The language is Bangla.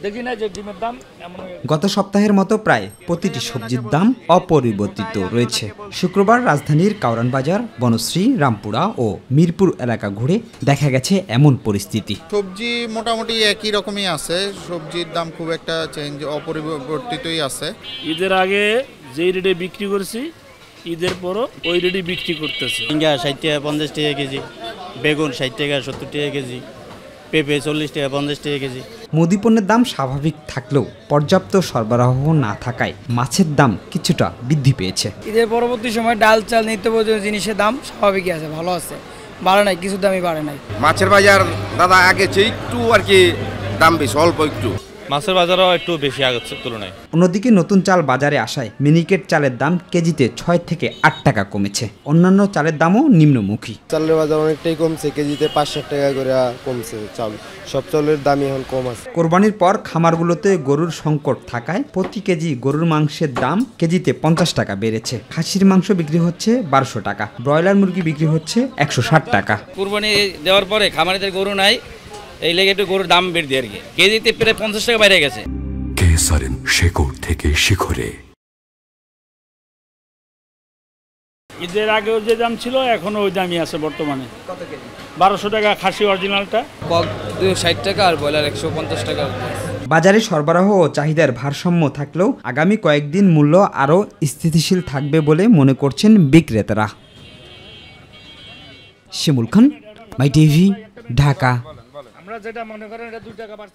দেখি না যে ডিমের দাম এমন। গত সপ্তাহের মতো প্রায় প্রতিটি সবজির দাম অপরিবর্তিত রয়েছে। শুক্রবার রাজধানীর কাউরান বাজার, বনশ্রী, রামপুরা ও মিরপুর এলাকা ঘুরে দেখা গেছে এমন পরিস্থিতি। সবজি মোটামুটি একই রকমই আছে, সবজির দাম খুব একটা চেঞ্জ অপরিবর্তিতই আছে। ঈদের আগে যেই রেটে বিক্রি করছি, ঈদের পরও ওই রেটে বিক্রি করতেছে। 60 টাকা 50 টাকা কেজি, বেগুন 60 টাকা 70 টাকা কেজি, পেঁপে 40 টাকা 50 টাকা কেজি। মুদিপণ্যের দাম স্বাভাবিক থাকলেও পর্যাপ্ত সরবরাহ না থাকায় মাছের দাম কিছুটা বৃদ্ধি পেয়েছে। ঈদের পরবর্তী সময় ডাল, চাল, নিত্য প্রয়োজনীয় জিনিসের দাম স্বাভাবিকই আছে, ভালো আছে, বাড়ে নাই, কিছু দামই বাড়ে নাই। মাছের বাজার দাদা আগে চেয়ে একটু আর কি দাম বেশি, অল্প একটু। মাছের বাজারও একটু বেশি আগের তুলনায়। অন্যদিকে নতুন চাল বাজারে আসায় মিনিকেট চালের দাম কেজিতে 6 থেকে 8 টাকা কমেছে। অন্যান্য চালের দামও নিম্নমুখী। চালের বাজার অনেকটাই কমছে, কেজিতে 5-7 টাকা করে কমছে চাল। সব চালের দামই এখন কম আছে। কোরবানির পর খামারগুলোতে গরুর সংকট থাকায় প্রতি কেজি গরুর মাংসের দাম কেজিতে 50 টাকা বেড়েছে। খাসির মাংস বিক্রি হচ্ছে 1200 টাকা, ব্রয়লার মুরগি বিক্রি হচ্ছে 160 টাকা। কোরবানি দেওয়ার পরে খামারিদের গরু নাই, এই লেগে একটু গরুর দাম বেড়ে আর কি, কেজিতে প্রায় 50 টাকা বাইরে গেছে। কেসারেন শেকড় থেকে শিখরে। ঈদের আগেও যে দাম ছিল এখনো ওই দামই আছে বর্তমানে। 1200 টাকা খাসি অরিজিনালটা, 60 টাকা আর ব্রয়লার 150 টাকা। বাজারে সরবরাহ ও চাহিদার ভারসাম্য থাকলেও আগামী কয়েকদিন মূল্য আরও স্থিতিশীল থাকবে বলে মনে করছেন বিক্রেতারা। শিমুল খান, মাই টিভি, ঢাকা। আমরা যেটা মনে করেন এটা 2 টাকা বাড়ছে।